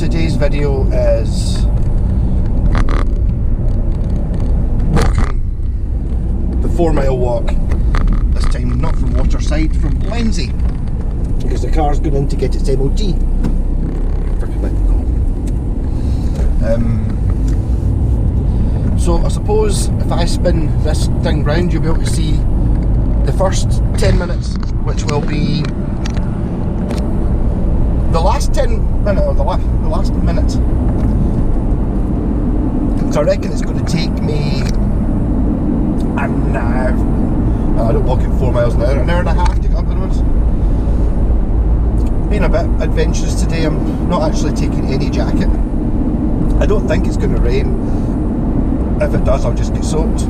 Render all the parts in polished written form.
today's video is walking the 4-mile walk. This time not from Waterside, from Lenzie, because the car's going in to get its MOT. So I suppose if I spin this thing round, you'll be able to see the first 10 minutes, which will be the last 10 minutes, or the last minute. So I reckon it's going to take me an hour. I don't walk at 4 miles an hour and a half to get up the roads. Being a bit adventurous today, I'm not actually taking any jacket. I don't think it's going to rain. If it does, I'll just get soaked.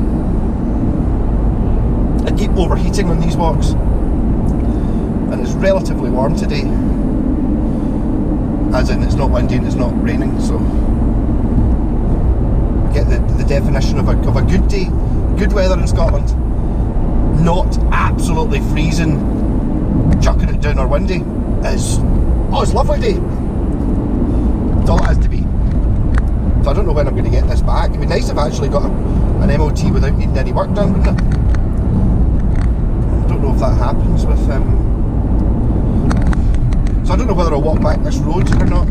I keep overheating on these walks, and it's relatively warm today, as in it's not windy and it's not raining, so get the definition of a good day, good weather in Scotland. Not absolutely freezing, chucking it down, or windy. It's a lovely day. It's all it has to be. So I don't know when I'm going to get this back. It'd be nice if I actually got an MOT without needing any work done, wouldn't it? I don't know if that happens with so I don't know whether I'll walk back this road or not.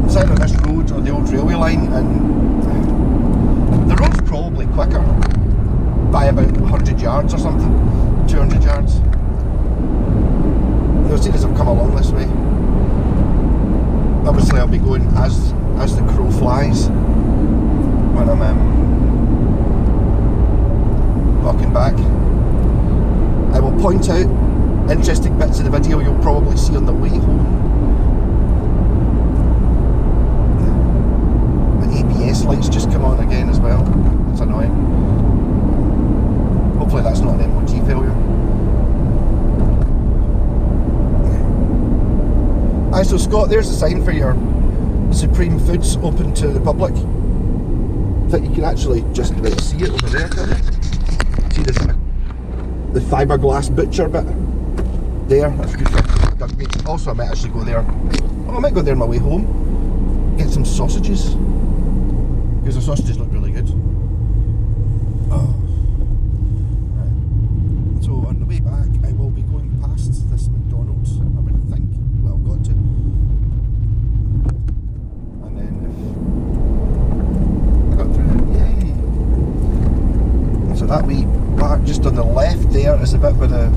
It's either this road or the old railway line, and the road's probably quicker by about 100 yards or something, 200 yards. You'll see as I've come along this way. Obviously I'll be going as the crow flies when I'm walking back. I will point out interesting bits of the video you'll probably see on the way home. The ABS lights just come on again as well. It's annoying. Hopefully that's not an MOT failure. Aye, so Scott, there's a sign for your Supreme Foods open to the public. I think you can actually just about see it over there, can you? See the fiberglass butcher bit there. That's good for duck meat. Also, I might actually go there. Oh, I might go there on my way home. Get some sausages, because the sausages look really good. Oh, right. So on the way back, I will be going past this McDonald's. I would think. Well, I've got to. So that wee bar just on the left there is a bit with a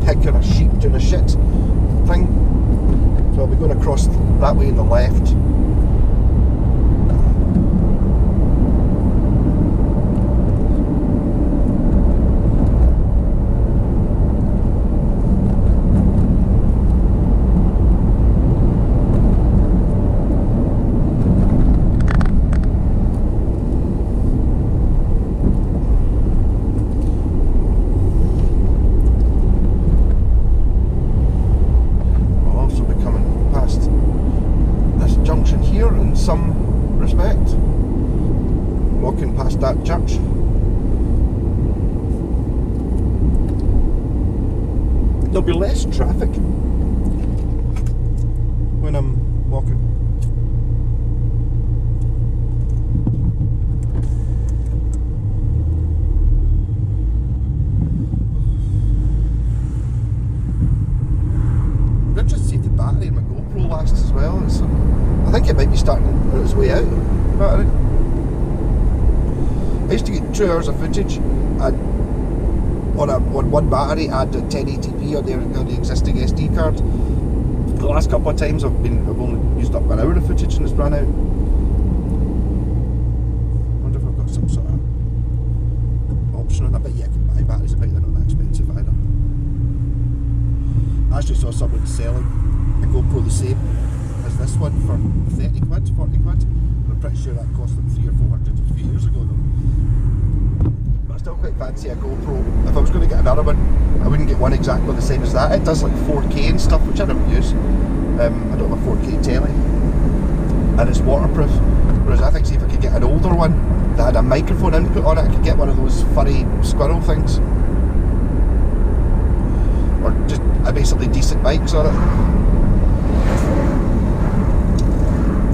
pig or a sheep doing a shit thing. So I'll be going across that way on the left. Some respect, walking past that church. There'll be less traffic when I'm walking. I'm interested to see if the battery in my GoPro lasts as well. I think it might be starting on its way out, battery. I used to get 2 hours of footage on one battery at 1080p on the existing SD card. The last couple of times I've only used up an hour of footage and it's run out. I wonder if I've got some sort of option on it, but yeah, I can buy batteries. I bet they're not that expensive either. I actually saw someone selling a GoPro the same as this one for 30 quid, 40 quid. I'm pretty sure that cost them 300 or 400 a few years ago though. But I still quite fancy a GoPro. If I was going to get another one, I wouldn't get one exactly the same as that. It does like 4K and stuff, which I don't use. I don't have a 4K telly. And it's waterproof. Whereas I think, see if I could get an older one that had a microphone input on it, I could get one of those furry squirrel things. Or just a basically decent mics on it.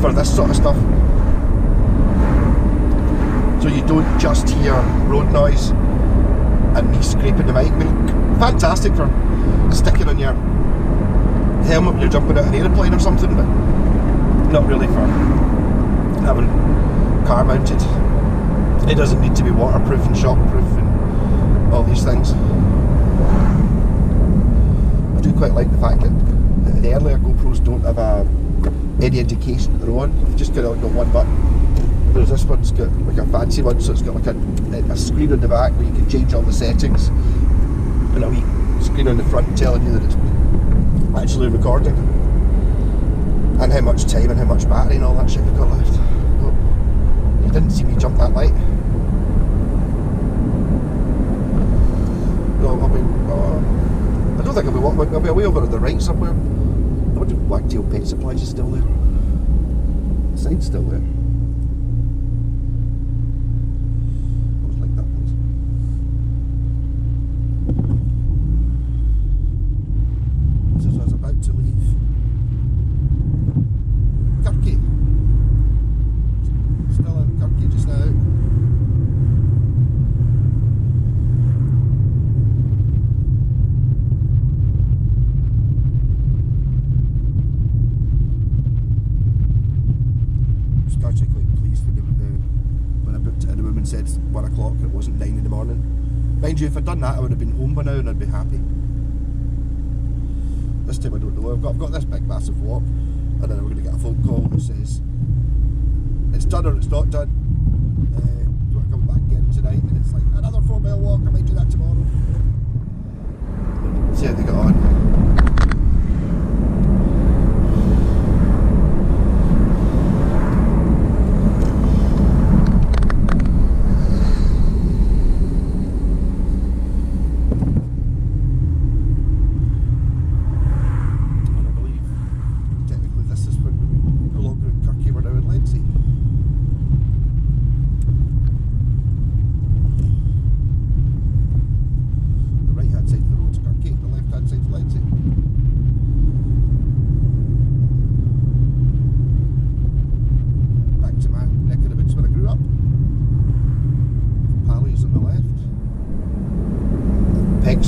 for this sort of stuff. So you don't just hear road noise and me scraping the mic. I mean, fantastic for sticking on your helmet when you're jumping out of an aeroplane or something, but not really for having car mounted. It doesn't need to be waterproof and shockproof and all these things. I do quite like the fact that the earlier GoPros don't have any indication that they're on. You've just got one button. Whereas this one's got like a fancy one, so it's got like a screen on the back where you can change all the settings, and a wee screen on the front telling you that it's actually recording, and how much time and how much battery and all that shit you've got left. Oh, you didn't see me jump that light. No, I don't think I'll be away over on the right somewhere. I wonder if Blacktail Pet Supplies is still there. The sign's still there. Actually quite pleased when I booked it and the woman said 1 o'clock and it wasn't 9 in the morning. Mind you, if I'd done that I would have been home by now and I'd be happy. This time I don't know. I've got this big massive walk, and then we're going to get a phone call that says it's done or it's not done. You want to come back again tonight? And it's like another 4 mile walk, I might do that tomorrow. See how they get on.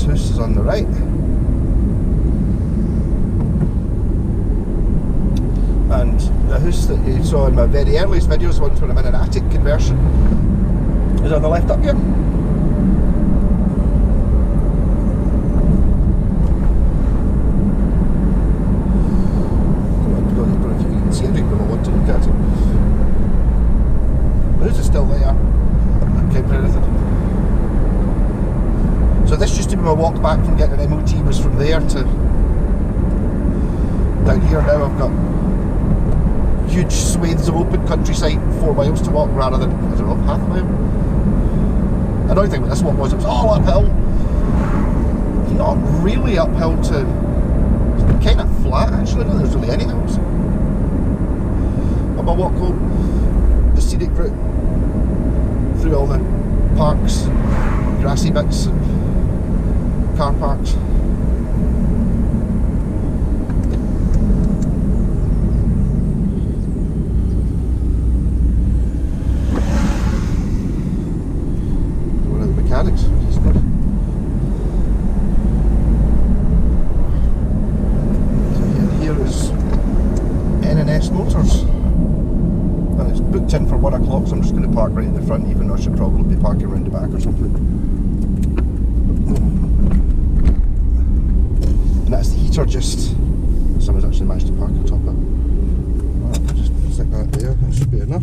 House is on the right, and the house that you saw in my very earliest videos, ones when I'm in an attic conversion, is on the left up here. I don't know if you can see anything, but I want to look at it. The house is still there. I can't do anything. So this used to be my walk back from getting an MOT, was from there to down here. Now I've got huge swathes of open countryside, 4 miles to walk rather than, I don't know, half a mile. Another thing with this one was it was all uphill. Not really uphill to, kind of flat actually, I don't think there's really any hills. On my walk home, the scenic route through all the parks, grassy bits and car parks. One of the mechanics. He's good. So here is N&S Motors, and it's booked in for 1 o'clock, so I'm just going to park right in the front, even though I should probably be parking around the back or something. And that's the heater just, someone's actually managed to park on top of it. Right, I'll just stick that there, that should be enough.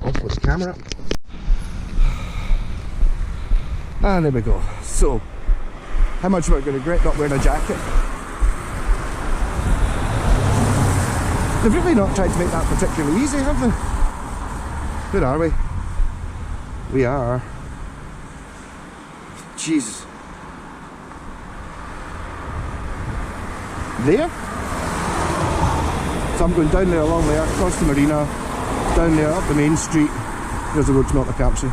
Off with the camera. And there we go. So, how much am I going to regret not wearing a jacket? They've really not tried to make that particularly easy, have they? Where are we? We are... Jesus. There. So I'm going down there, along there, across the marina, down there, up the main street. There's the road to Montmorency.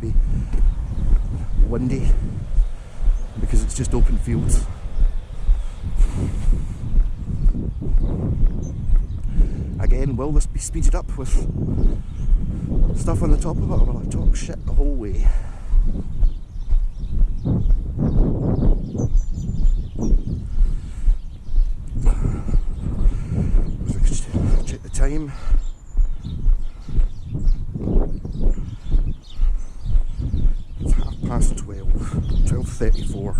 be windy because it's just open fields. Again, will this be speeded up with stuff on the top of it, or will I talk shit the whole way? Check the time. It's 12:30, 12:34.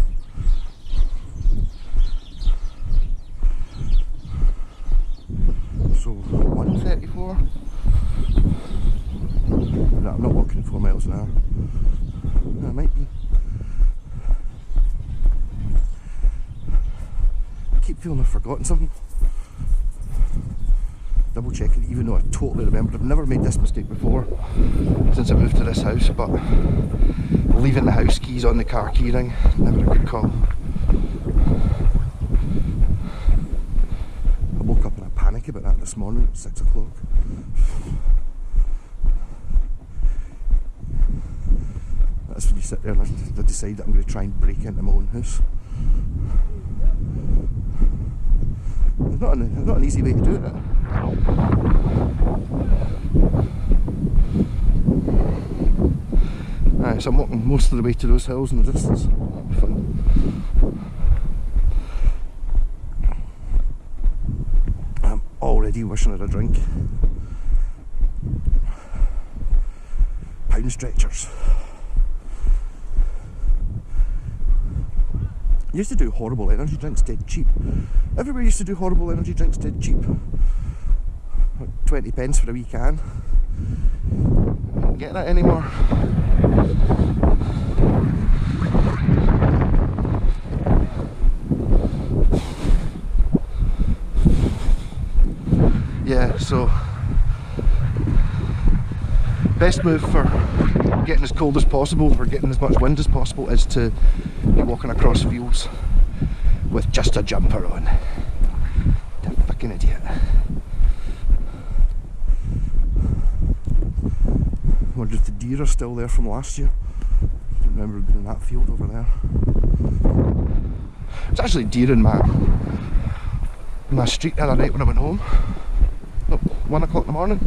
So 1:34. No, I'm not walking 4 miles an hour. No, I might be. I keep feeling I've forgotten something. Double checking, even though I totally remembered. I've never made this mistake before since I moved to this house, but leaving the house keys on the car key ring, never a good call. I woke up in a panic about that this morning at 6 o'clock. That's when you sit there and I decide that I'm going to try and break into my own house. It's not an easy way to do it. Right, so I'm walking most of the way to those hills in the distance. That'll be fun. I'm already wishing I had a drink. Pound stretchers. I used to do horrible energy drinks dead cheap. Everybody used to do horrible energy drinks dead cheap. Like 20 pence for a wee can. I don't get that anymore. Yeah, so best move for getting as cold as possible, for getting as much wind as possible, is to be walking across fields with just a jumper on. You fucking idiot. I wonder if the deer are still there from last year. I don't remember being in that field over there. It's actually deer in my street the other night when I went home. Oh, 1 o'clock in the morning.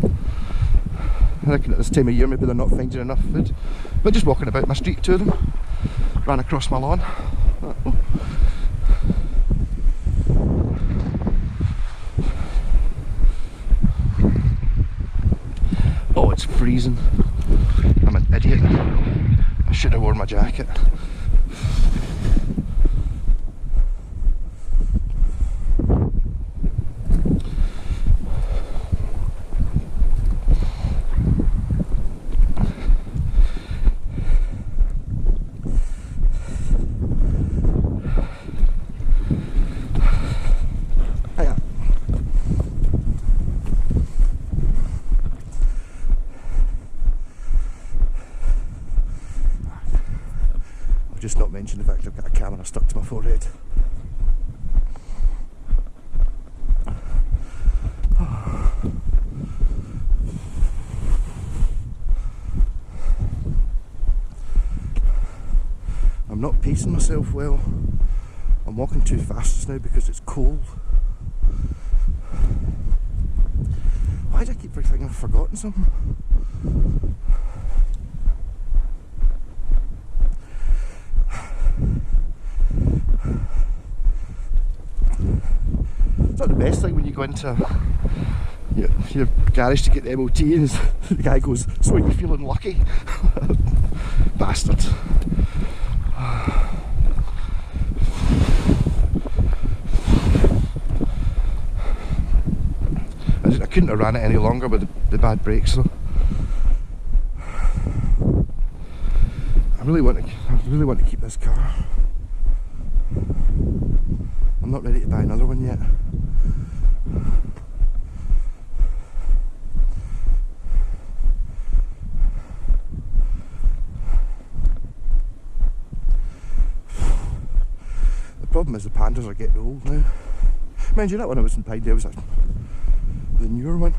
I reckon at this time of year maybe they're not finding enough food. But just walking about my street, 2 of them ran across my lawn. Oh, it's freezing. I'm an idiot. I should have worn my jacket. Just not mention the fact I've got a camera stuck to my forehead. I'm not pacing myself well. I'm walking too fast just now because it's cold. Why do I keep thinking I've forgotten something? It's not the best thing when you go into your garage to get the MOT and the guy goes, "So are you feeling lucky?" Bastard. I couldn't have ran it any longer with the bad brakes, so I really want to keep this car. I'm not ready to buy another one yet. The problem is the Pandas are getting old now. Mind you, that one I was in Pinedale was the newer one.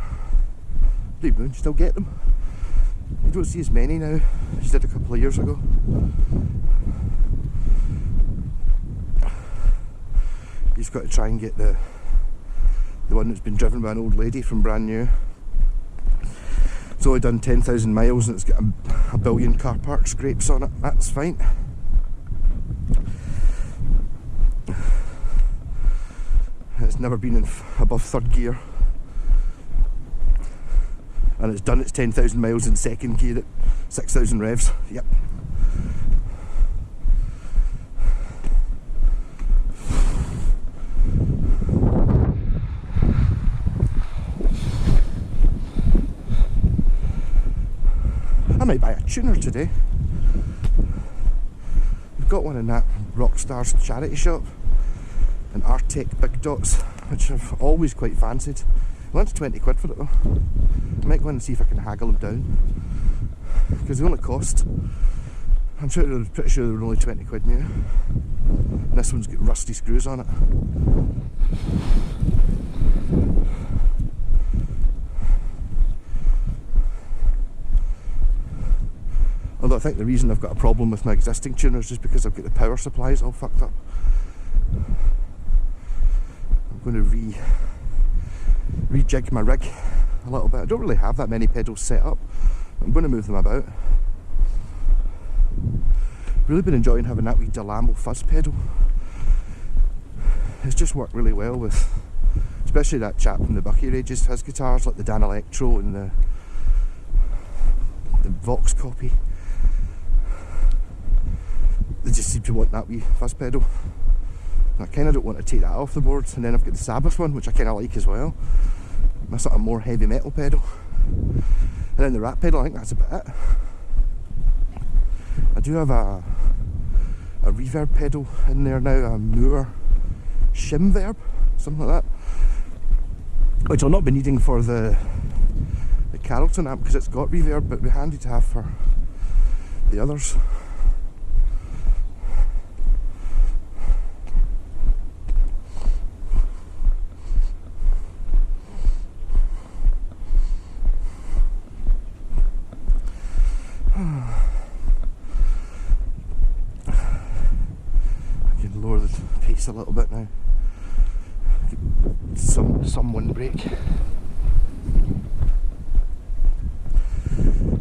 Do you still get them? You don't see as many now as you did a couple of years ago. You've got to try and get the one that's been driven by an old lady from brand new. It's only done 10,000 miles and it's got a billion car park scrapes on it. That's fine. It's never been in above third gear. And it's done its 10,000 miles in second gear at 6,000 revs. Yep. I might buy a tuner today. We've got one in that Rockstar's charity shop, an Artec Big Dots, which I've always quite fancied. I want 20 quid for it though. I might go in and see if I can haggle them down, because they only cost, I'm pretty sure they were only 20 quid new. And this one's got rusty screws on it. Although I think the reason I've got a problem with my existing tuner is just because I've got the power supplies all fucked up. I'm going to rejig my rig a little bit. I don't really have that many pedals set up. I'm going to move them about. Really been enjoying having that wee Delamo fuzz pedal. It's just worked really well with, especially that chap from the Bucky Rages, his guitars, like the Dan Electro and the Vox copy. They just seem to want that wee fuzz pedal. I kind of don't want to take that off the board. And then I've got the Sabbath one, which I kind of like as well. My sort of more heavy metal pedal. And then the Rat pedal, I think that's about it. I do have a reverb pedal in there now, a Moore Shimverb, something like that, which I'll not be needing for the Carrollton amp because it's got reverb, but it'd be handy to have for the others. Lower the pace a little bit now. Some windbreak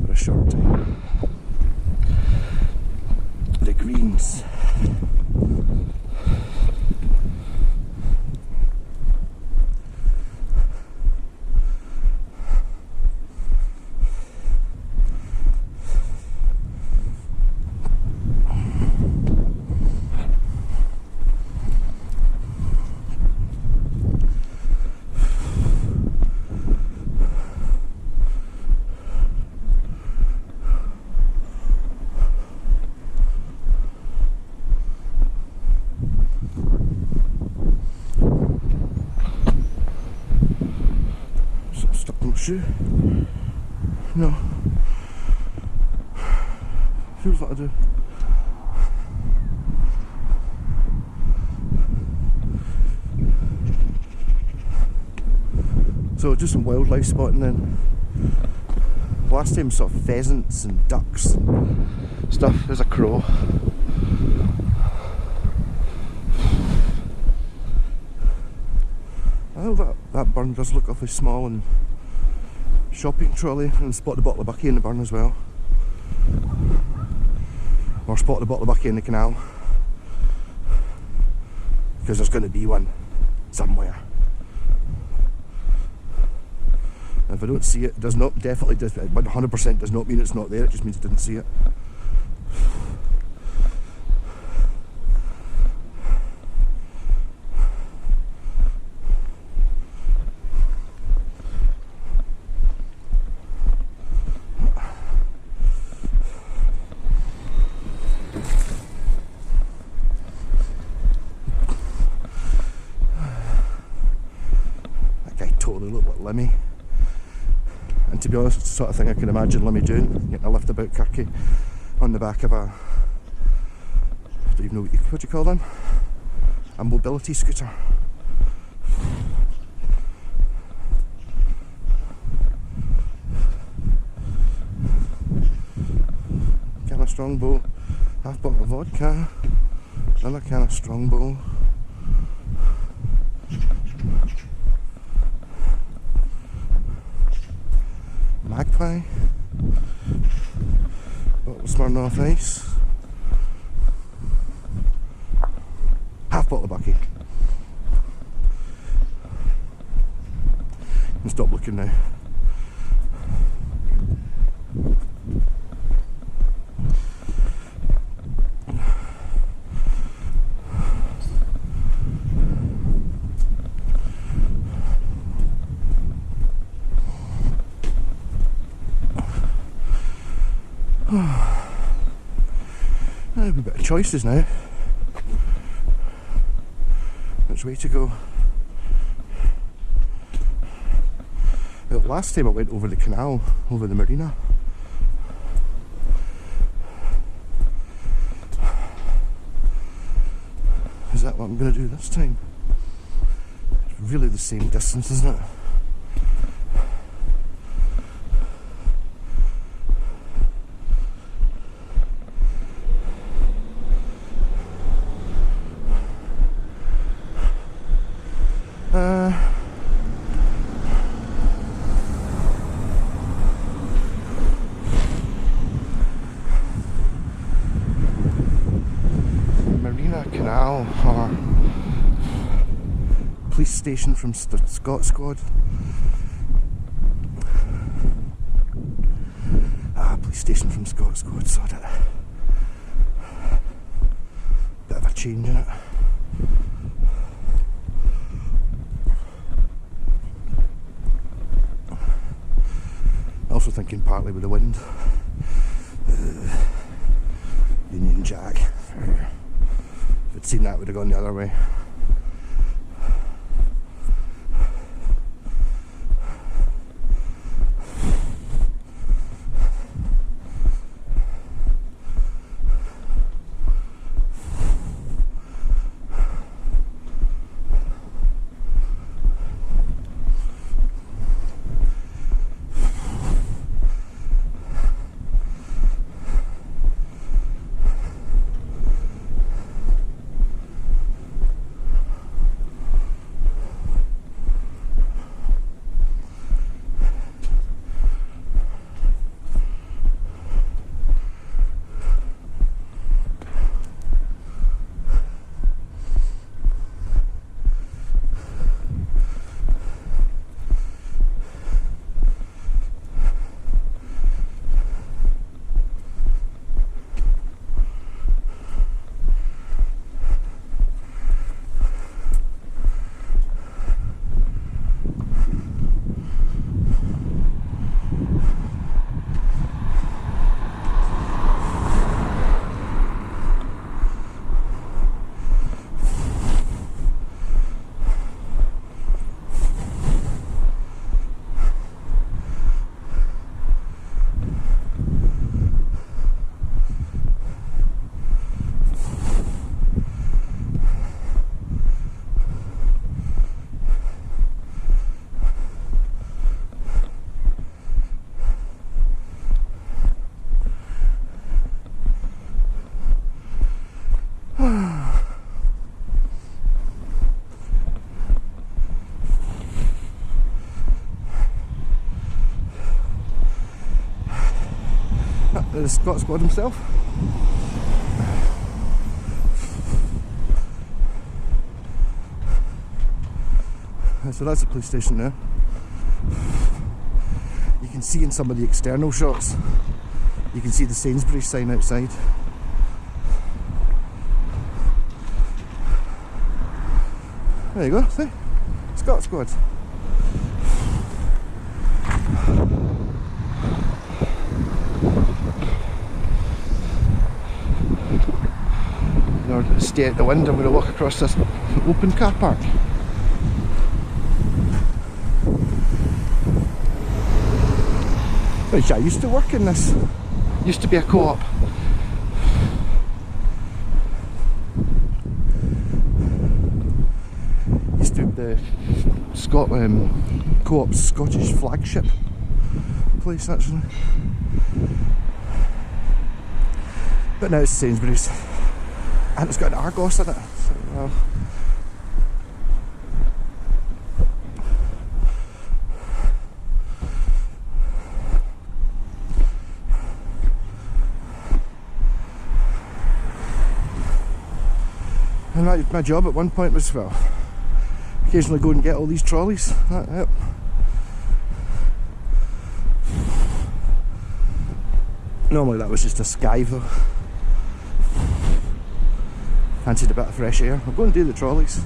for a short time. The greens. Shoe? No. Feels like I do. So just some wildlife spotting then. Last time saw pheasants and ducks and stuff. There's a crow. Oh, that burn does look awfully small and shopping trolley, and spot the bottle of Bucky in the burn as well. Or spot the bottle of Bucky in the canal. Because there's going to be one somewhere. And if I don't see it, it does not, definitely does, 100% does not mean it's not there, it just means I didn't see it. Totally look like Lemmy, and to be honest it's the sort of thing I can imagine Lemmy doing, getting a lift about Kirky on the back of a, I don't even know what you call them, a mobility scooter. Strongbow, half bottle of vodka, another can of Strongbow. Magpie, bottle of Smirnoff Ice, half bottle of Bucky. And stop looking now. There'll be a bit of choices now. Which way to go? Well, last time I went over the canal, over the marina. Is that what I'm going to do this time? It's really the same distance, isn't it? Marina Canal, or police station from Scott Squad. Police station from Scott Squad, sod it. Bit of a change in it. Also thinking partly with the wind. Union Jack. If I'd seen that, would have gone the other way. The Scott Squad himself. So that's the police station there. You can see in some of the external shots, you can see the Sainsbury's sign outside. There you go, see? Scott Squad. In order to stay at the wind, I'm going to walk across this open car park. Which I used to work in this. Used to be a co-op. Used to be the co-op's Scottish flagship place, actually. But now it's Sainsbury's. And it's got an Argos in it. So, well. And my job at one point was, well, occasionally go and get all these trolleys. Yep. Normally that was just a skive though. Fancied a bit of fresh air. I'll go and do the trolleys.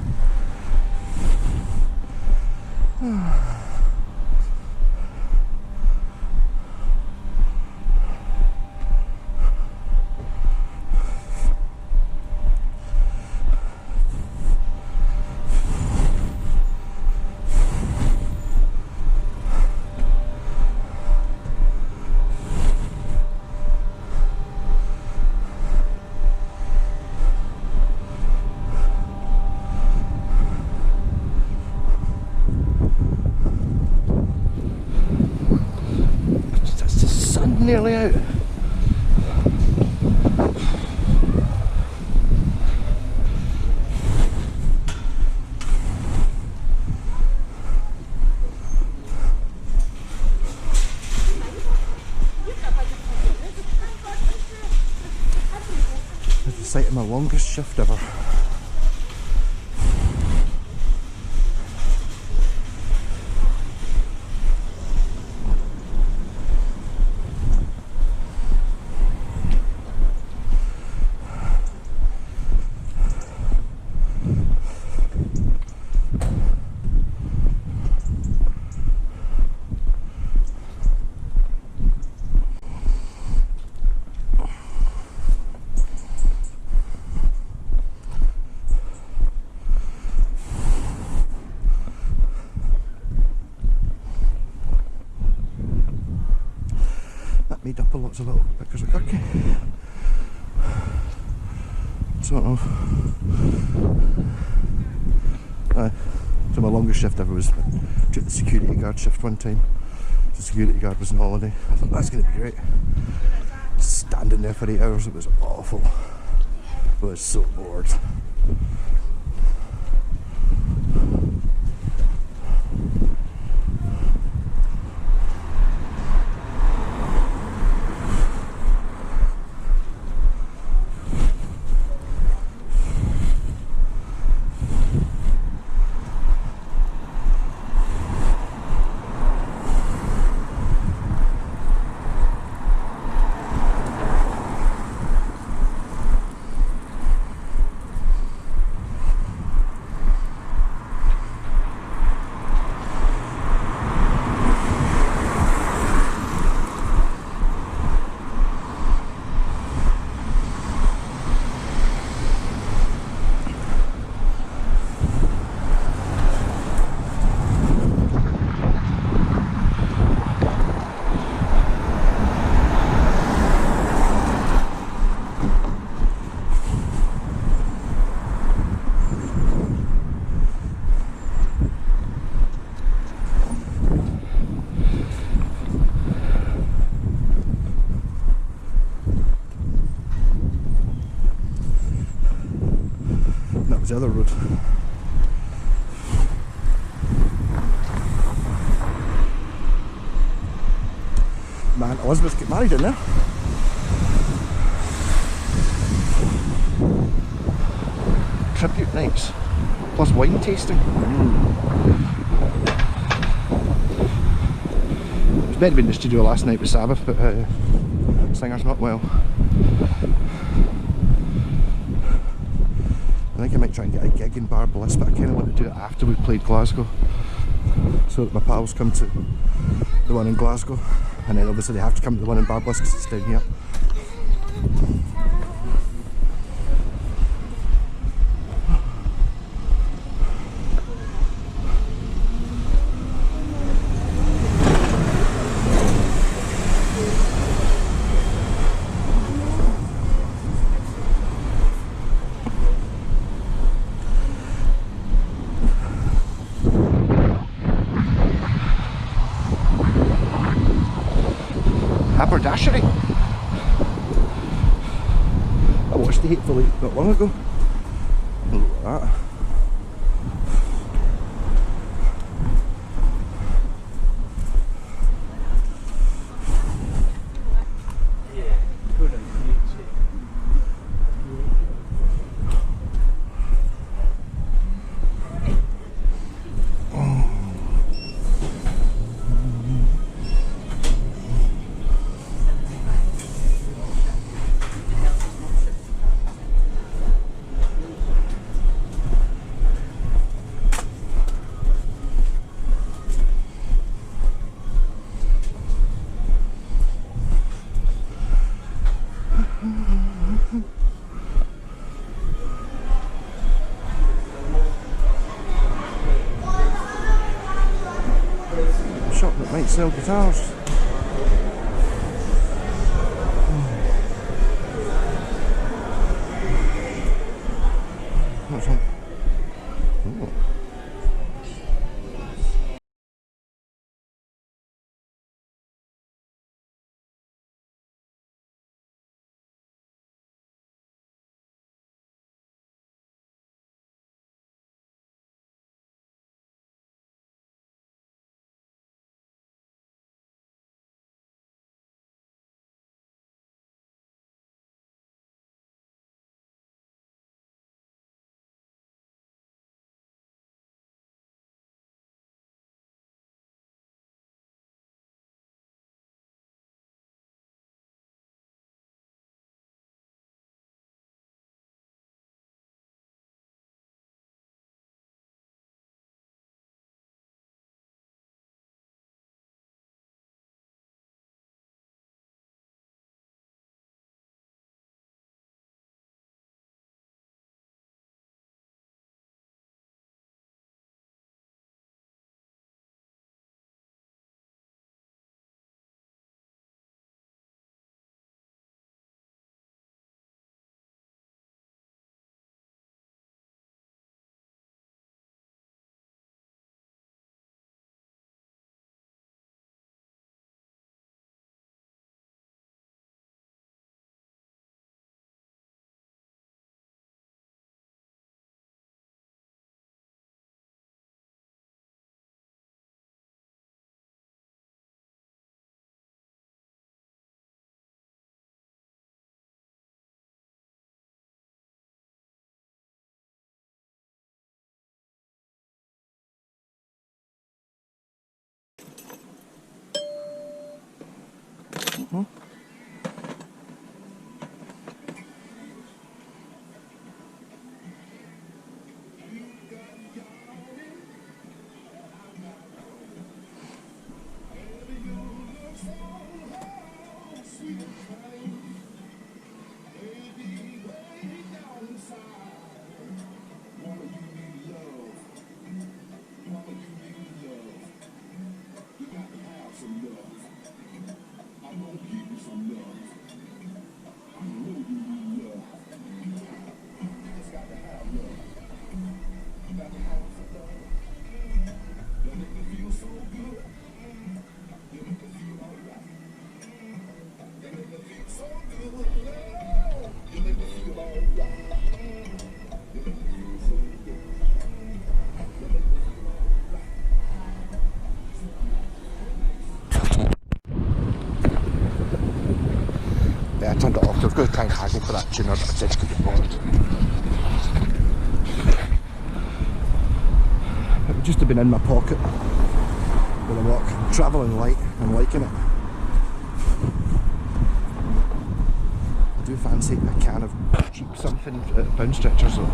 Nearly out. It's the site of my longest shift ever. Made up lots of little pickers of gherkin. Sort of. So my longest shift ever was took the security guard shift one time. The security guard was on holiday. I thought that's going to be great. Standing there for 8 hours, it was awful. I was so bored. The other road. Man, Elizabeth get married in there. Tribute nights plus wine tasting. It was meant to be in the studio last night with Sabbath, but singer's not well. I think I might try and get a gig in Bar Bliss, but I kind of want to do it after we've played Glasgow, so that my pals come to the one in Glasgow, and then obviously they have to come to the one in Bar Bliss because it's down here. Haberdashery. watched The Hateful Eight not long ago. Look at that. Shop that might sell guitars. What's that? Oh. Mm-hmm. Yeah, I turned it off. I was going to try and haggle for that tuner, but I just couldn't be bothered. It would just have been in my pocket with a walk. Travelling light, I'm liking it. I do fancy a can of cheap something at pound stretchers though.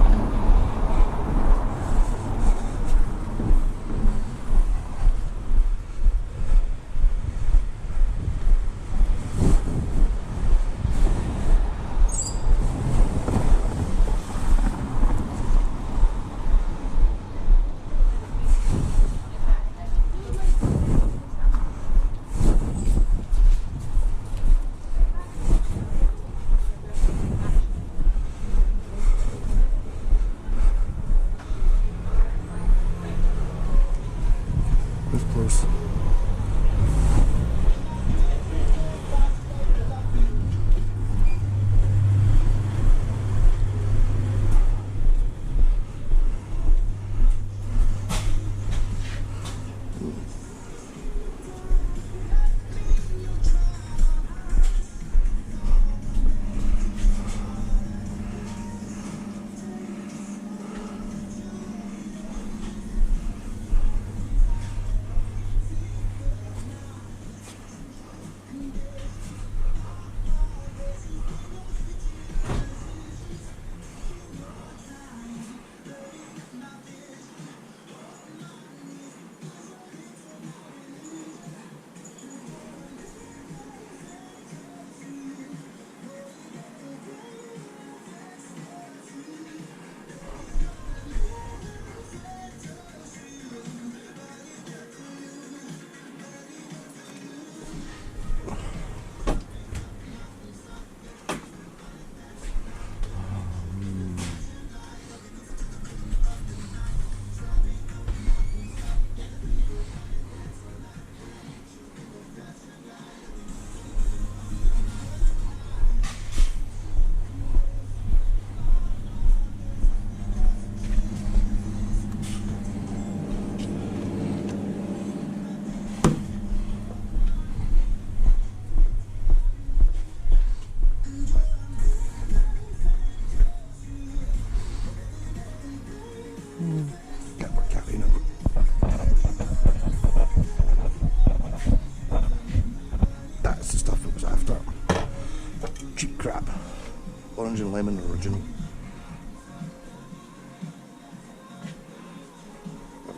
orange and lemon original.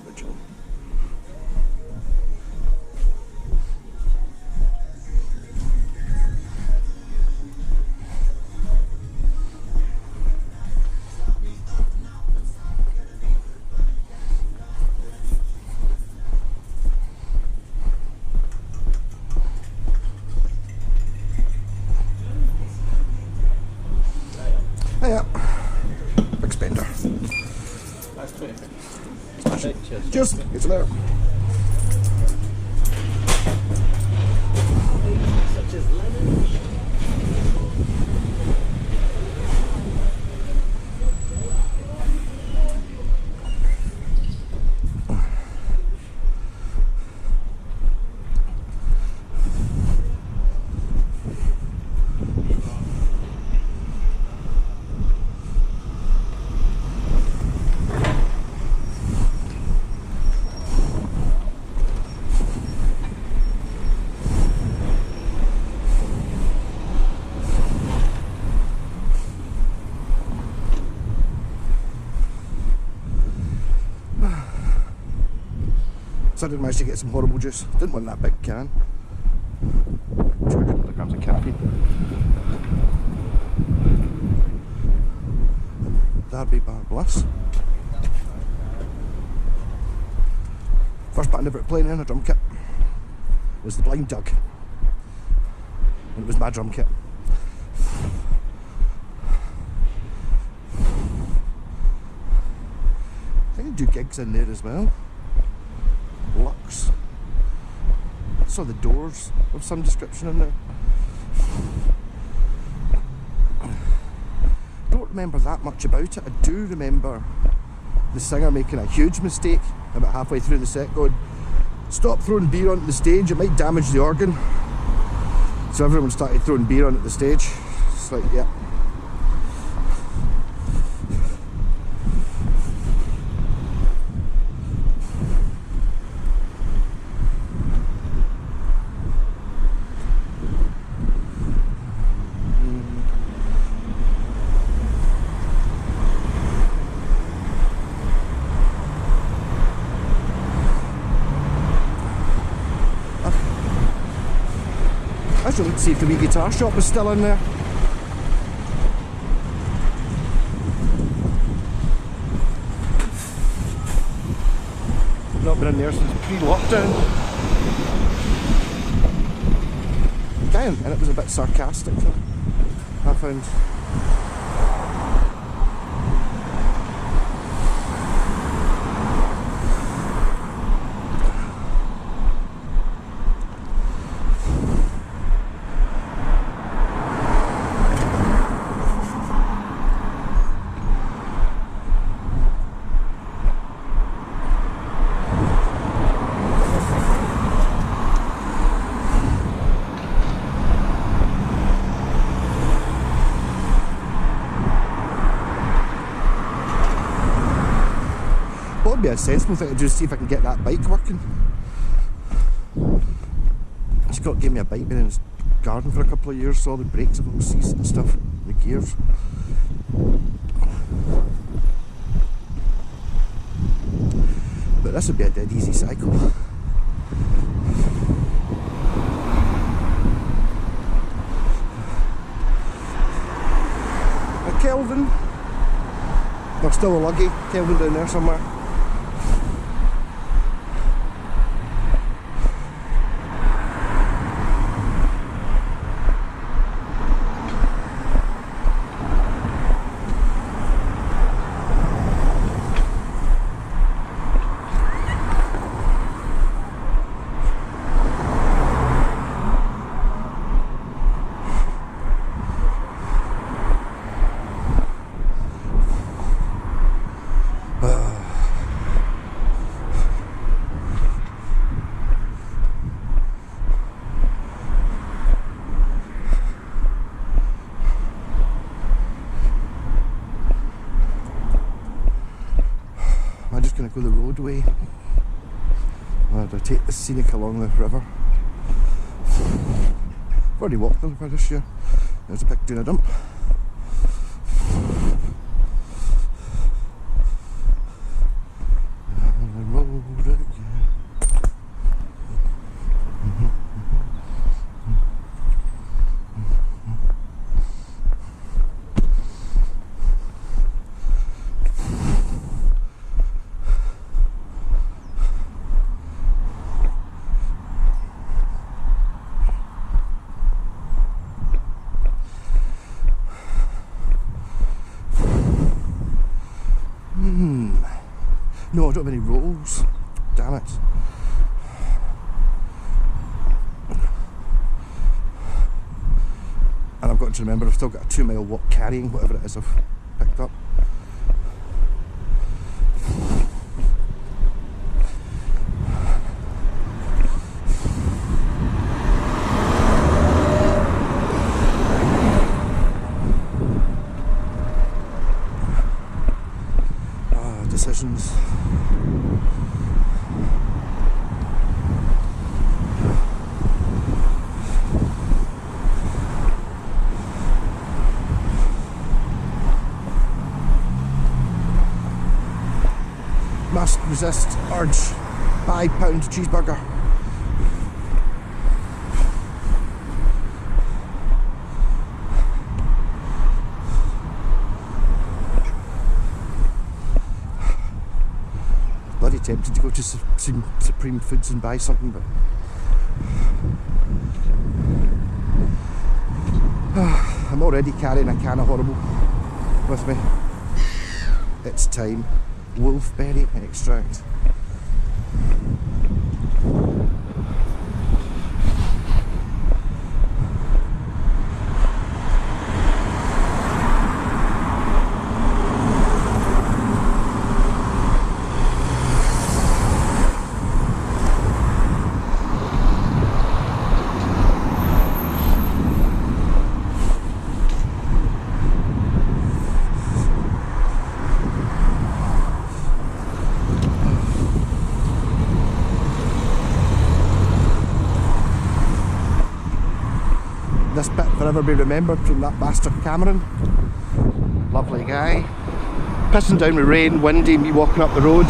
Original. Hiya. Big spender. That's 20. Smashing. Cheers. Cheers. Get you later. Such as lemon. So I didn't manage to get some horrible juice. Didn't want that big can. 200 milligrams of caffeine. Derby Bar Bliss. First band ever playing in a drum kit was the Blind Jug. And it was my drum kit. I think I do gigs in there as well. Lux. I saw the Doors of some description in there. Don't remember that much about it. I do remember the singer making a huge mistake about halfway through the set, going, "Stop throwing beer onto the stage, it might damage the organ." So everyone started throwing beer onto the stage. It's like, yeah. I just looked to see if the wee guitar shop was still in there. Not been in there since pre-lockdown. Again, and it was a bit sarcastic, I found. What would be a sensible thing to do is see if I can get that bike working. Scott gave me a bike in his garden for a couple of years, so all the brakes have all seized and stuff, the gears. But this would be a dead easy cycle. A Kelvin. There's still a luggy Kelvin down there somewhere. I'm just going to go the roadway. I'll take the scenic along the river. I've already walked the river this year. There's a pig doing a dump. No, I don't have any rolls. Damn it. And I've got to remember I've still got a 2 mile walk carrying whatever it is I've picked up. Decisions. Must resist urge. £5 cheeseburger. Bloody tempted to go to Supreme Foods and buy something, but I'm already carrying a can of Horrible with me. It's time. Wolfberry extract. This bit forever be remembered from that bastard Cameron. Lovely guy. Pissing down with rain, windy, me walking up the road.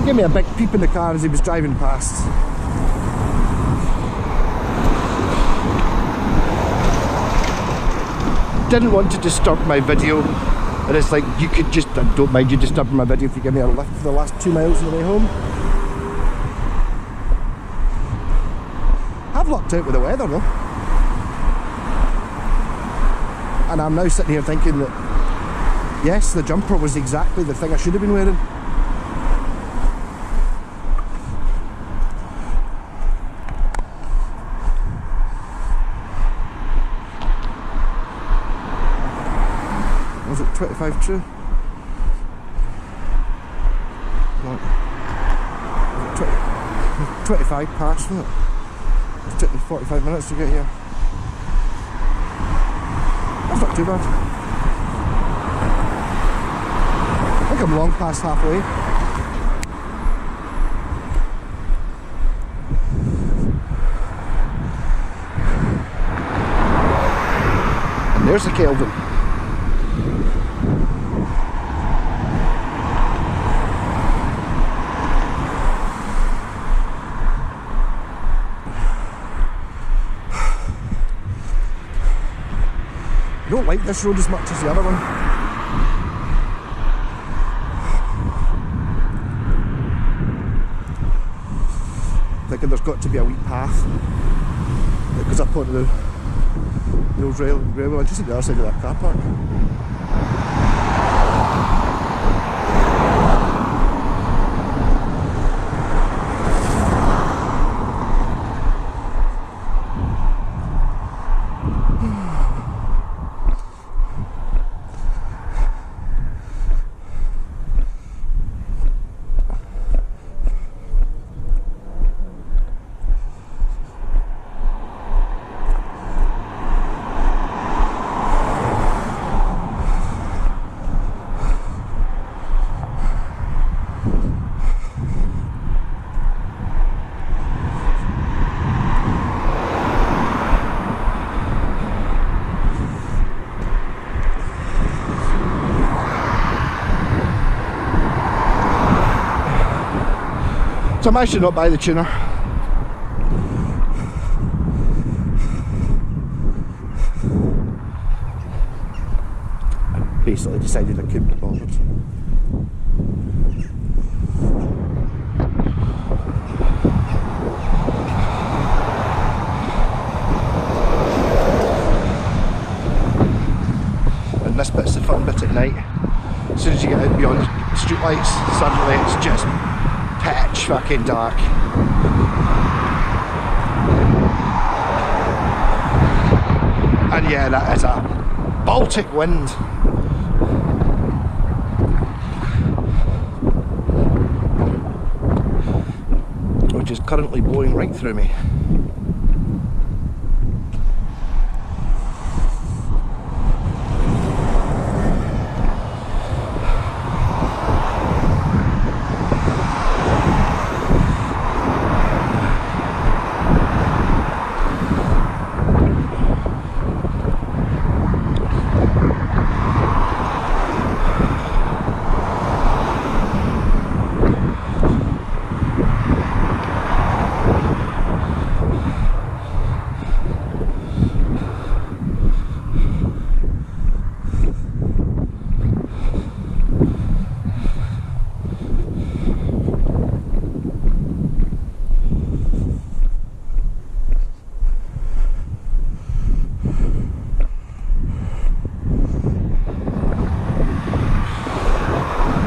Gave me a big peep in the car as he was driving past. Didn't want to disturb my video. And it's like, you could just, I don't mind you disturbing my video if you give me a lift for the last 2 miles on the way home. I've lucked out with the weather though. And I'm now sitting here thinking that, yes, the jumper was exactly the thing I should have been wearing. Was it 25 true? No. 25 past, wasn't it? It took me 45 minutes to get here. That's not too bad. I think I'm long past halfway. And there's the Kelvin. I don't like this road as much as the other one. Thinking there's got to be a wee path that goes up onto the old railway line, just at the other side of that car park. So I'm actually not by the tuner. I basically decided I couldn't be bothered. And this bit's the fun bit at night. As soon as you get out beyond streetlights, suddenly it's just pitch fucking dark. And yeah, that is a Baltic wind. Which is currently blowing right through me.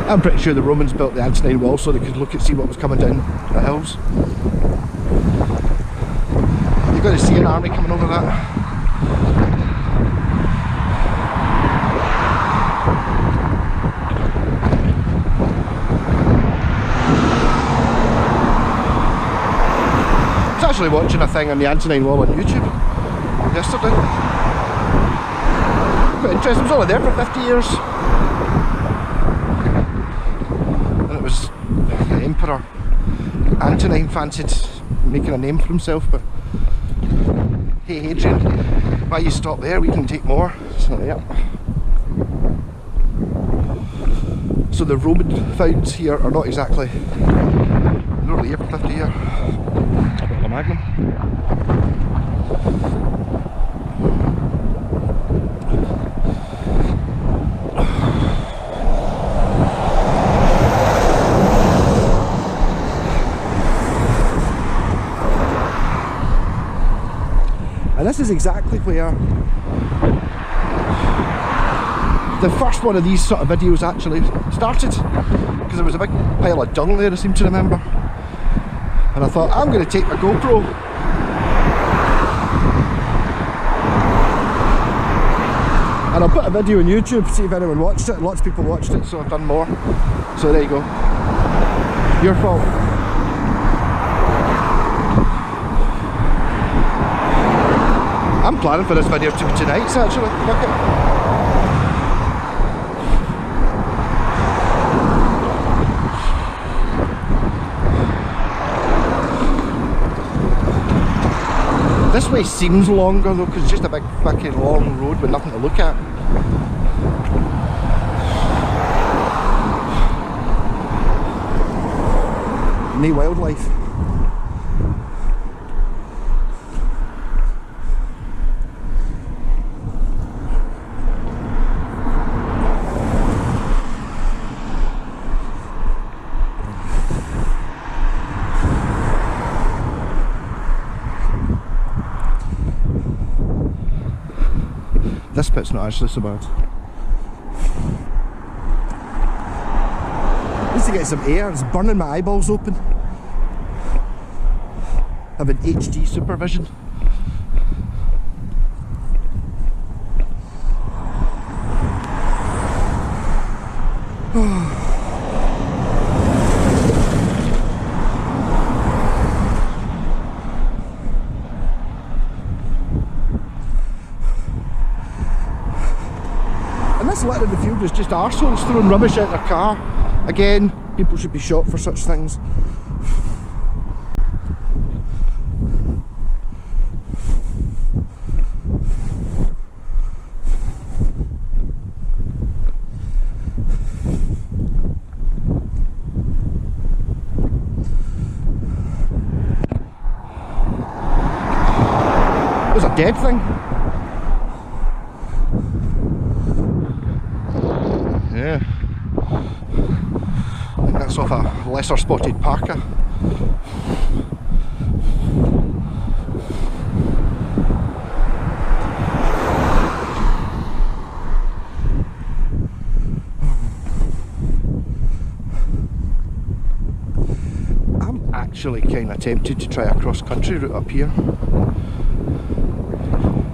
I'm pretty sure the Romans built the Antonine Wall so they could look and see what was coming down the hills. You're going to see an army coming over that. I was actually watching a thing on the Antonine Wall on YouTube yesterday. Quite interesting, it was only there for 50 years. The Emperor Antonine fancied making a name for himself, but hey Hadrian, why you stop there? We can take more. So yeah. So the Roman finds here are not exactly, they're only here for 50 years. A bit of a magnum. And this is exactly where the first one of these sort of videos actually started, because there was a big pile of dung there, I seem to remember, and I thought I'm going to take my GoPro and I'll put a video on YouTube, see if anyone watched it. Lots of people watched it, so I've done more. So there you go, your fault. I'm planning for this video to be tonight, so actually, fuck it. This way seems longer though, because it's just a big fucking long road with nothing to look at. No wildlife. This bit's not actually so bad. Just to get some air, it's burning my eyeballs open. Having HD supervision. This litter in the field is just arseholes throwing rubbish out their car. Again, people should be shot for such things. There's a dead thing. Yeah, I think that's off a lesser spotted parka. actually kind of tempted to try a cross-country route up here.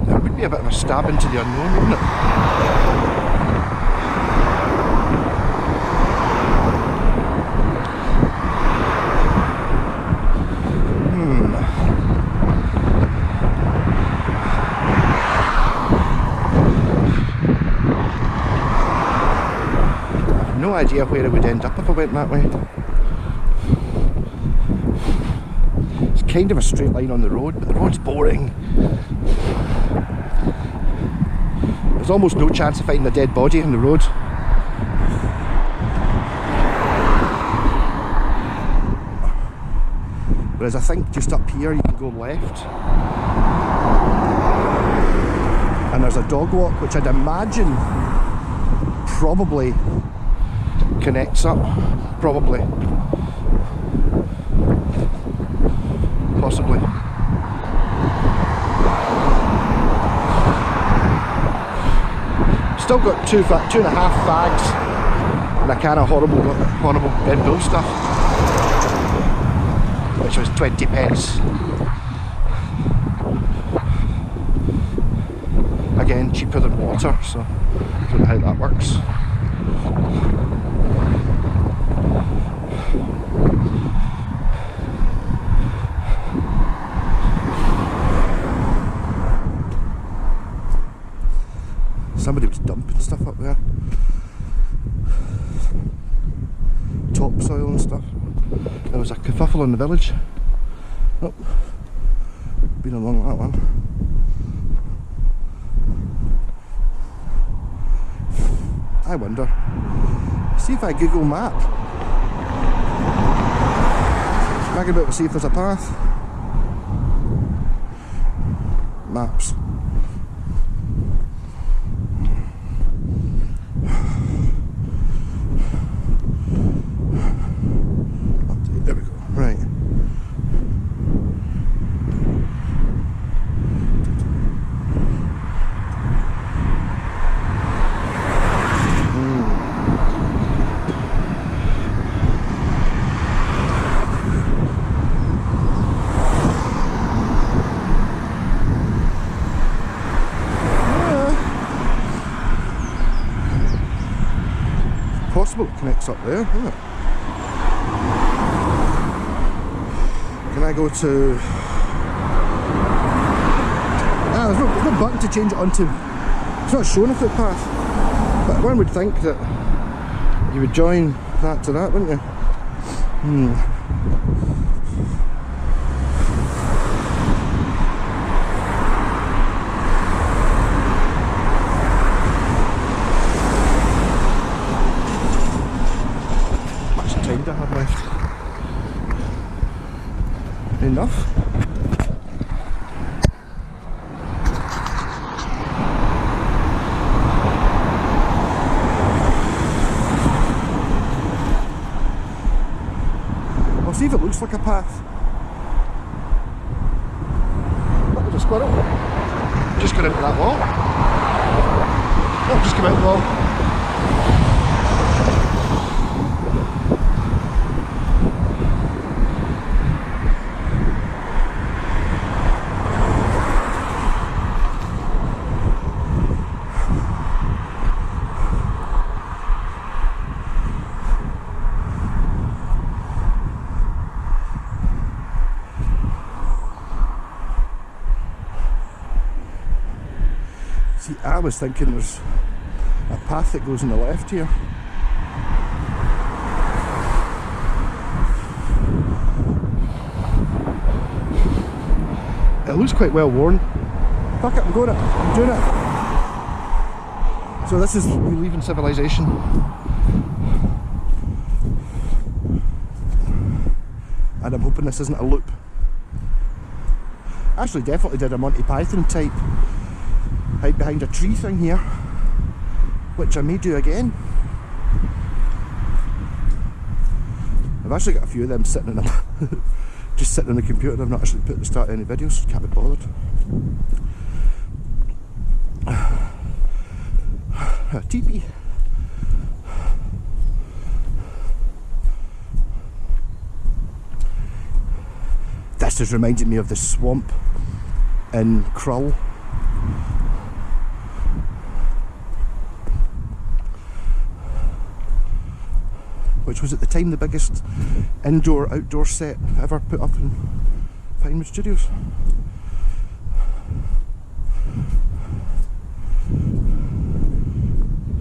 It would be a bit of a stab into the unknown, wouldn't it? No idea where it would end up if I went that way. It's kind of a straight line on the road, but the road's boring. There's almost no chance of finding a dead body on the road. Whereas I think just up here you can go left. And there's a dog walk, which I'd imagine probably connects up, probably, possibly. Still got two and a half fags and a can of horrible Red Bull stuff, which was 20 pence. Again, cheaper than water, so I don't know how that works. Somebody was dumping stuff up there. Topsoil and stuff. There was a kerfuffle in the village. Oh, been along that one. I wonder. See if I Google map. I can be able to see if there's a path. Maps. There we go. Right. Possible it connects up there, isn't it? Can I go to... there's no button to change it onto... It's not showing a footpath, but one would think that you would join that to that, wouldn't you? I have left. Enough. I'll see if it looks like a path. That was a squirrel. Just got into that wall. Oh, just come out the wall. See, I was thinking there's a path that goes on the left here. It looks quite well worn. Fuck it, I'm doing it. So this is me leaving civilization. And I'm hoping this isn't a loop. Actually definitely did a Monty Python type hide behind a tree thing here, which I may do again. I've actually got a few of them sitting in them, just sitting on the computer. I've not actually put the start of any videos, can't be bothered. A teepee. This has reminded me of the swamp in Krull. Which was at the time the biggest indoor-outdoor set ever put up in Pinewood Studios.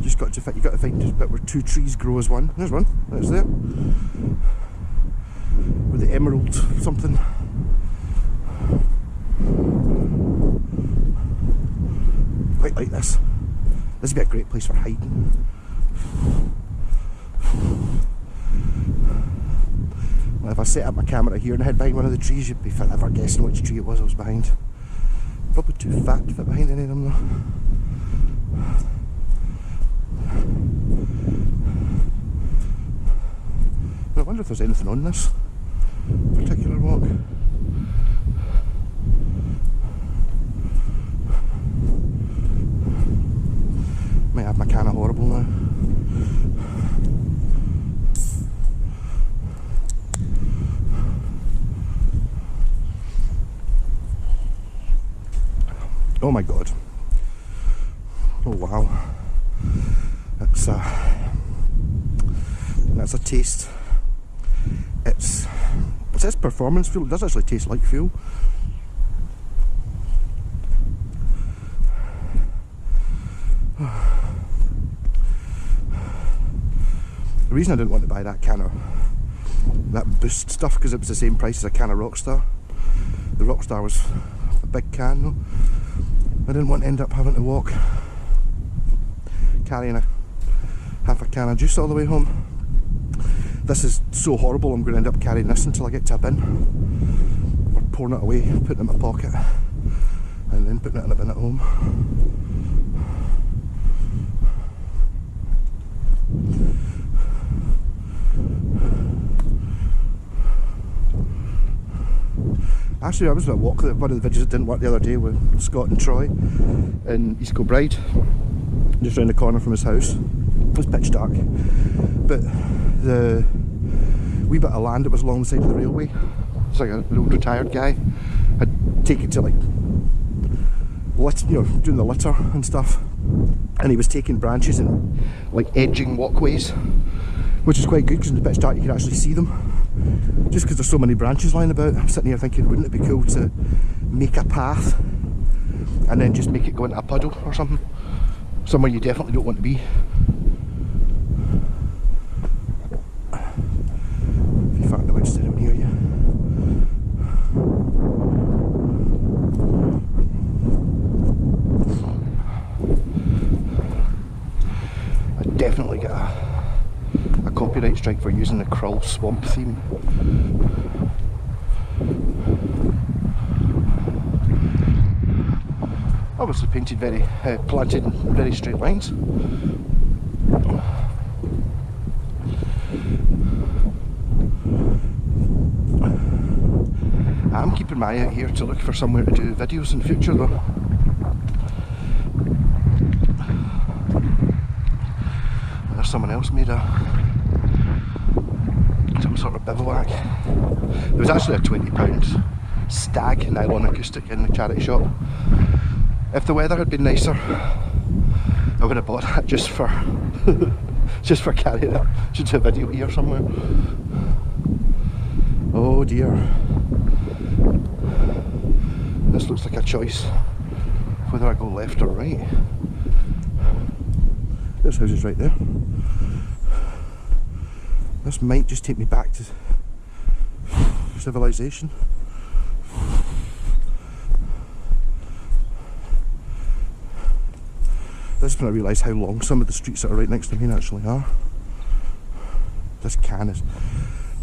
You got to find a bit where two trees grow as one. There's one. There's there. With the emerald something. Quite like this. This would be a great place for hiding. Well, if I set up my camera here and hid behind one of the trees, you'd be forever guessing which tree it was I was behind. Probably too fat to fit behind any of them though. I wonder if there's anything on this particular walk. Might have my can of horrible now. Oh my god. Oh wow. That's a taste. It says performance fuel. It does actually taste like fuel. The reason I didn't want to buy that can of that Boost stuff, because it was the same price as a can of Rockstar. The Rockstar was a big can though. I didn't want to end up having to walk carrying half a can of juice all the way home. This is so horrible, I'm going to end up carrying this until I get to a bin. Or pouring it away, putting it in my pocket, and then putting it in a bin at home. Actually, I was at a walk, one of the videos that didn't work the other day with Scott and Troy in East Kilbride, just round the corner from his house. It was pitch dark, but the wee bit of land that was along the side of the railway, it's like an old retired guy had taken to like, doing the litter and stuff, and he was taking branches and like edging walkways, which is quite good because in the pitch dark you can actually see them. Just because there's so many branches lying about, I'm sitting here thinking, wouldn't it be cool to make a path and then just make it go into a puddle or something, somewhere you definitely don't want to be. If you find out to down here, yeah. I definitely get a copyright strike for using the Krull swamp theme. Obviously painted planted in very straight lines. I'm keeping my eye out here to look for somewhere to do videos in future though. There's someone else made some sort of bivouac. There was actually a £20 stag nylon acoustic in the charity shop. If the weather had been nicer, I would have bought that just for just for carrying it. Should do a video here somewhere. Oh dear. This looks like a choice whether I go left or right. This house is right there. This might just take me back to civilization. This is when I realise how long some of the streets that are right next to me actually are. This can is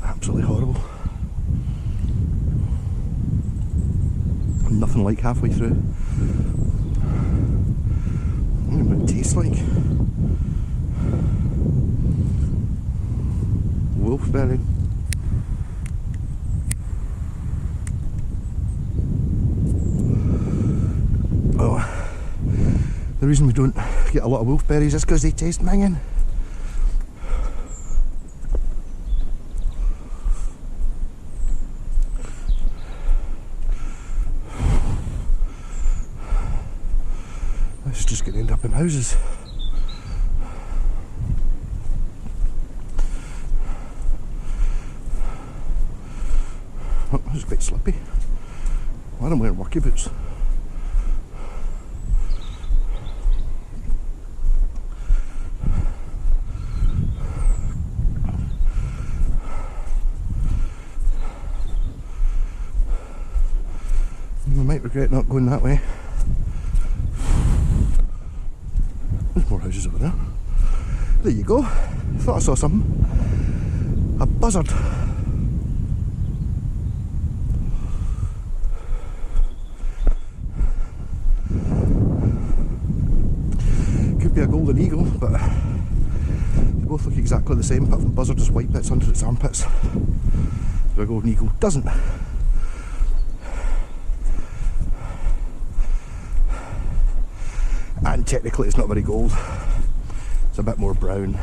absolutely horrible. Nothing like halfway through. I don't know what it tastes like. Wolfberry. Oh, the reason we don't get a lot of wolfberries is because they taste minging. houses. Oh, this is quite slippy. Why am I wearing worky boots? I might regret not going that way. There's more houses over there. There you go. Thought I saw something. A buzzard. Could be a golden eagle, but they both look exactly the same, apart from the buzzard has white bits under its armpits. The golden eagle doesn't. And technically it's not very gold, it's a bit more brown.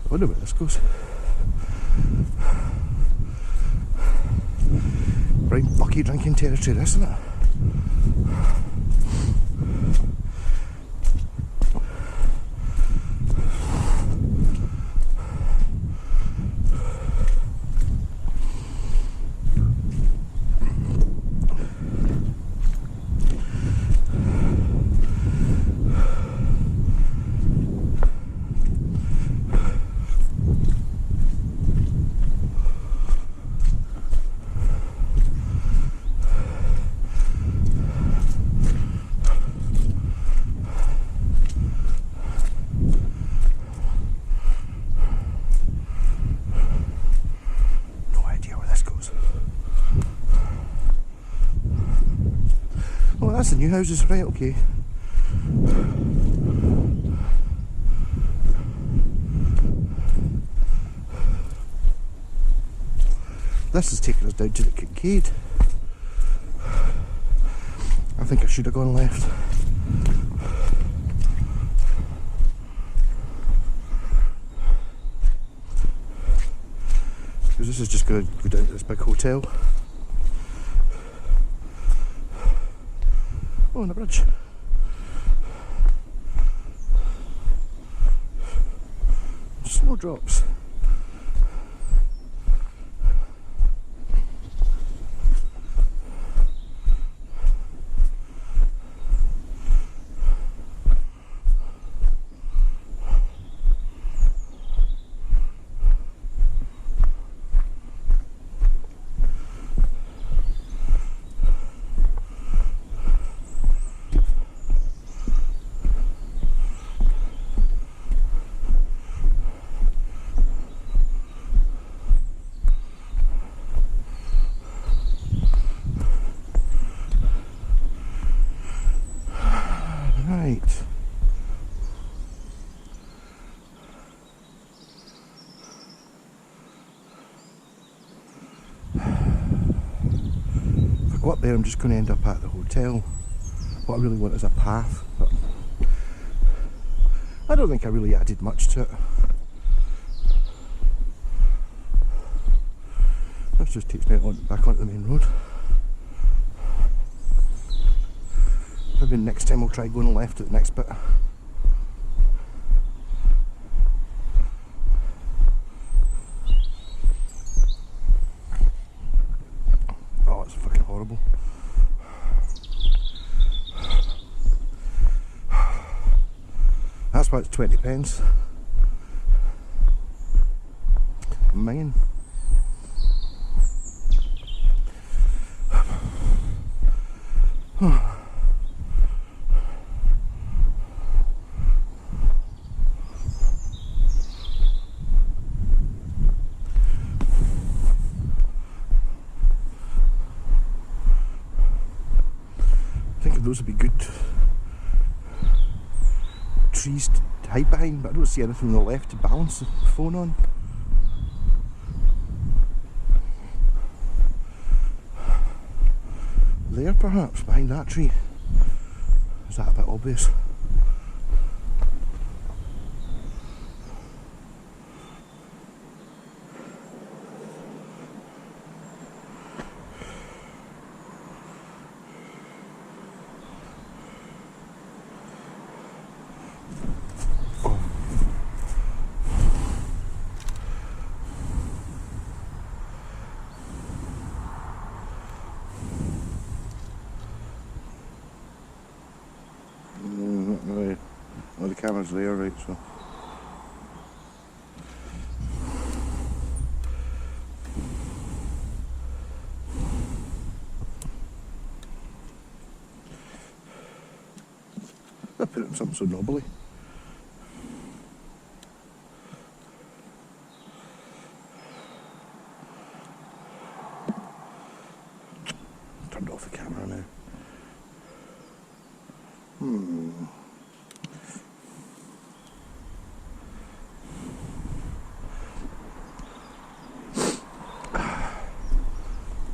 I wonder where this goes. Right, bucky drinking territory, this, isn't it? Oh, that's the new houses, right, okay. This is taking us down to the Kincaid. I think I should have gone left. Because this is just going to go down to this big hotel. Oh, and a bridge. Snowdrops. Right. If I go up there, I'm just going to end up at the hotel. What I really want is a path, but I don't think I really added much to it. This just takes me back onto the main road. Maybe next time we'll try going left at the next bit. Oh, it's fucking horrible. That's why it's 20 pence. Mine. Those would be good trees to hide behind, but I don't see anything on the left to balance the phone on. There perhaps, behind that tree. Is that a bit obvious? camera's there, right, so. I put it in something so knobbly. Turned off the camera now.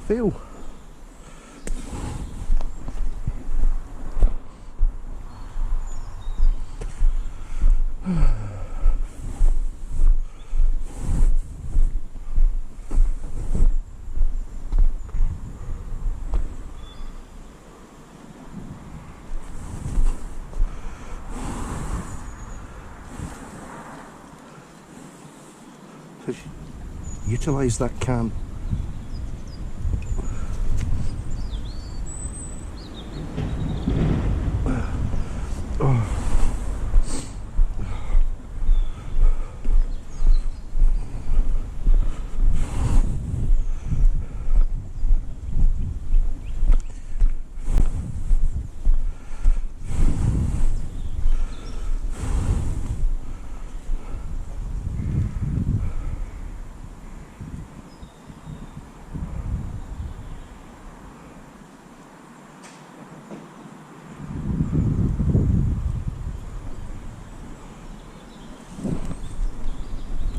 Fail. Utilise that can.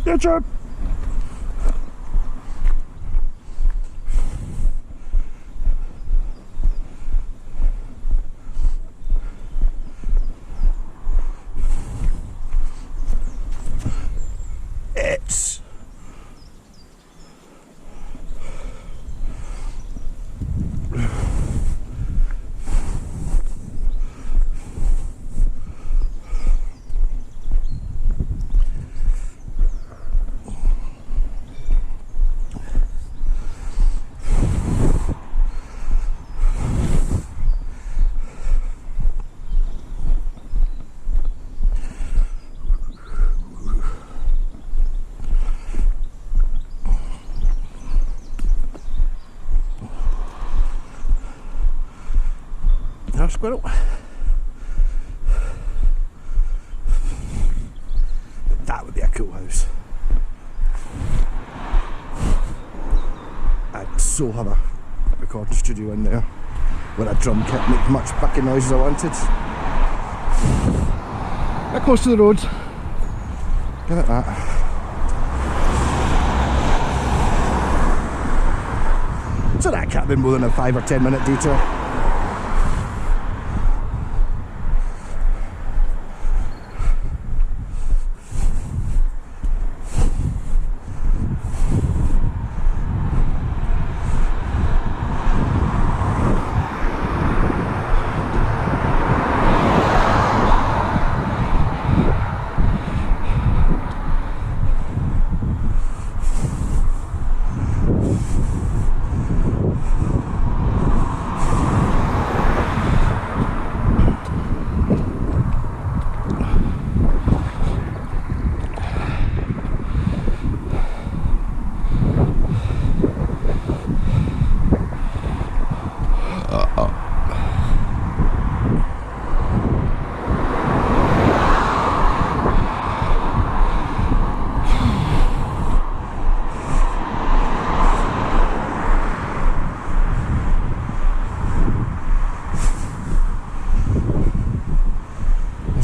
Good job. It's a squirrel. That would be a cool house. I'd so have a recording studio in there where a drum kit make much fucking noise as I wanted. Get close to the road. Get at that. So that can't have been more than a 5 or 10 minute detour.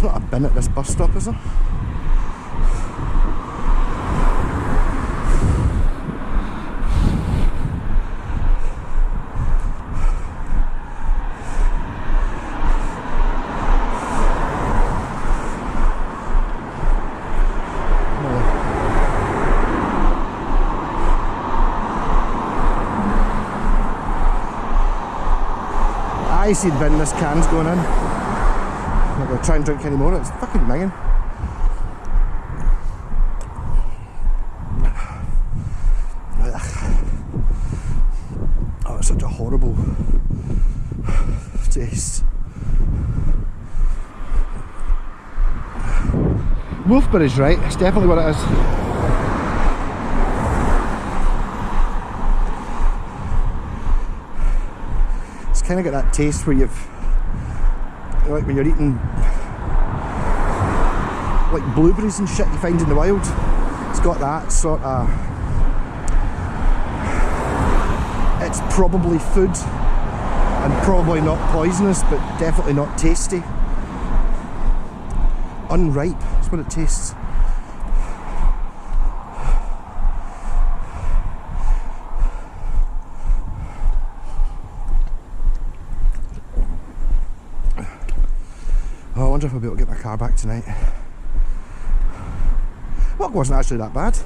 Not a bin at this bus stop, is there? I see the bin, this can's going in. I'm not going to try and drink any more, it's fucking minging. Oh, it's such a horrible taste. Wolfberry's right, it's definitely what it is. It's kind of got that taste where you've, like when you're eating like blueberries and shit you find in the wild. It's got that sort of, it's probably food and probably not poisonous, but definitely not tasty. Unripe, that's what it tastes. Oh, I wonder if I'll be able to get my car back tonight. Well, it wasn't actually that bad.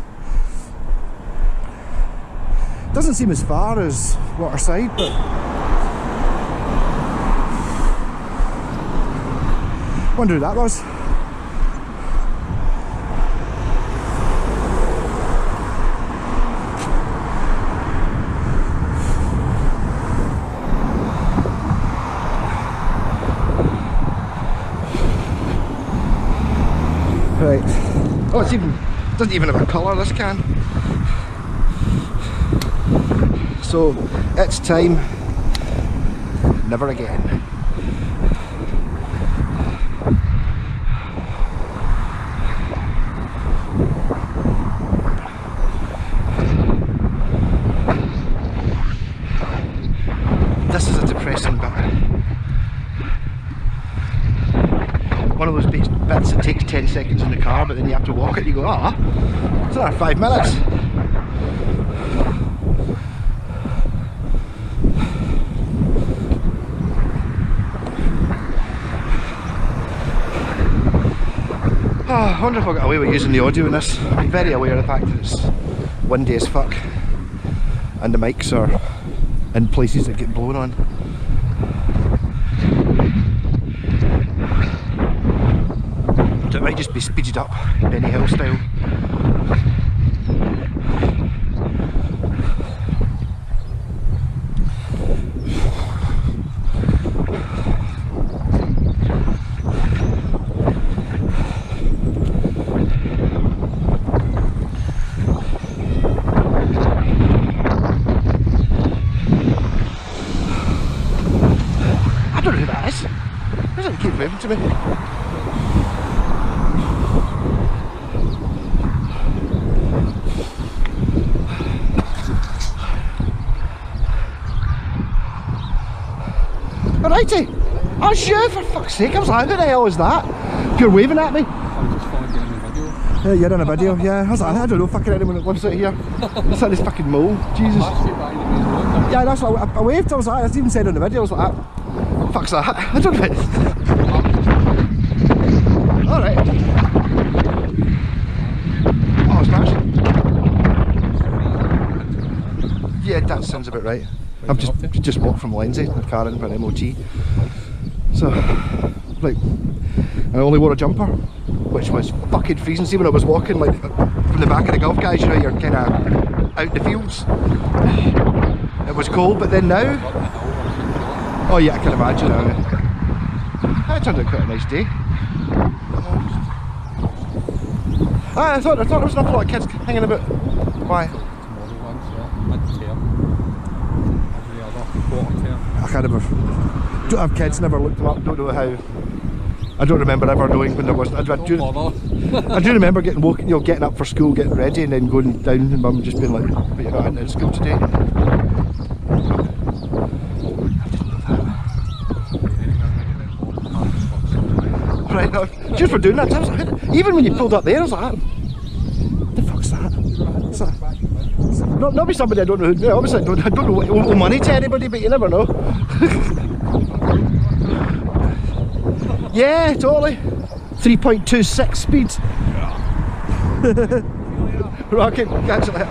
Doesn't seem as far as Waterside, but wonder who that was. Right. Oh, it's even doesn't even have a colour, this can. So it's time. Never again. This is a depressing bit. One of those bits that takes 10 seconds in the car, but then you have to walk it and you go, ah, it's another 5 minutes. Oh, I wonder if I'll get away with using the audio in this. I'm very aware of the fact that it's windy as fuck and the mics are in places that get blown on. So it might just be speeded up, Benny Hill style. I don't know who that is. Why does it keep moving to me? Alrighty. Oh shit, for fuck's sake, I was like, who the hell is that? If you're waving at me. I'm just following you in the video. Yeah, you're in a video, yeah. I was like, I don't know fucking anyone that lives out here. It's like this fucking mole, Jesus. Yeah, that's what I waved, I was like, I even said on the video, I was like, fuck's that? I don't know. Alright. Oh, smash. Yeah, that sounds about right. I've just walked from Lindsay, the car in for an MOT. So, like, I only wore a jumper, which was fucking freezing. See, when I was walking, like, from the back of the golf guys, you know, you're kind of out in the fields. It was cold, but then now, oh yeah, I can imagine. That turned out quite a nice day. I thought there was an awful lot of kids hanging about. Why? I can't ever, don't have kids, never looked them up, don't know how. I don't remember ever knowing when there was. I do remember getting woken, you know, getting up for school, getting ready, and then going down, and mum just being like, "But you're not in school today." I didn't know that. Right, no, just for doing that, I was like, even when you pulled up there, I was like, "What the fuck's that?" What's that? Not be somebody I don't know who. Obviously, I don't know what owe money to anybody, but you never know. Yeah, totally. 3.26 speed. Rocket, catch it later.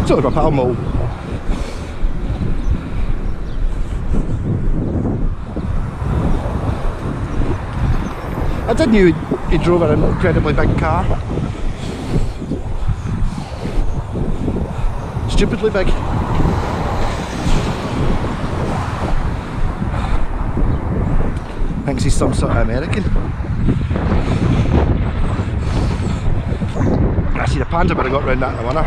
So it's a pal mole. didn't know he drove an incredibly big car. Stupidly big. Thinks he's some sort of American. I see the Panda would have got round that in the winner.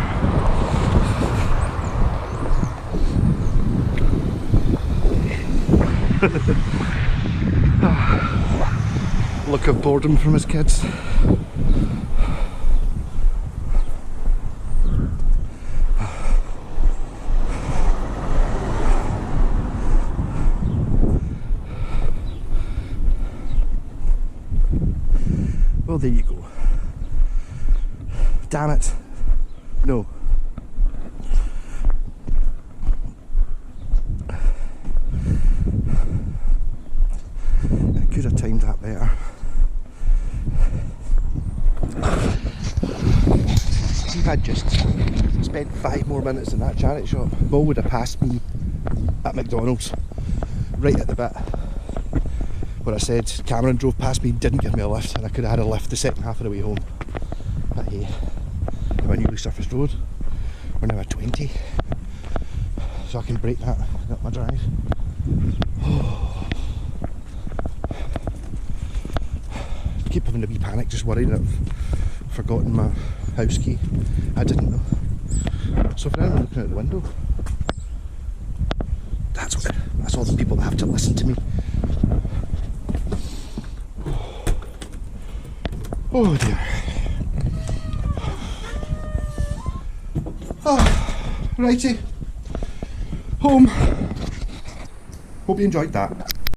Look of boredom from his kids. Well, there you go. Damn it. No. I could have timed that better. If I'd just spent 5 more minutes in that charity shop, Bo would have passed me at McDonald's right at the bit where I said Cameron drove past me, didn't give me a lift, and I could have had a lift the second half of the way home. But hey, I'm a newly surfaced road. We're now at 20, so I can break that up my drive. Keep having a wee panic, just worried that I've forgotten my house key. I didn't know. So for now I'm looking out the window. That's all the people that have to listen to me. Oh dear. Oh, righty. Home. Hope you enjoyed that.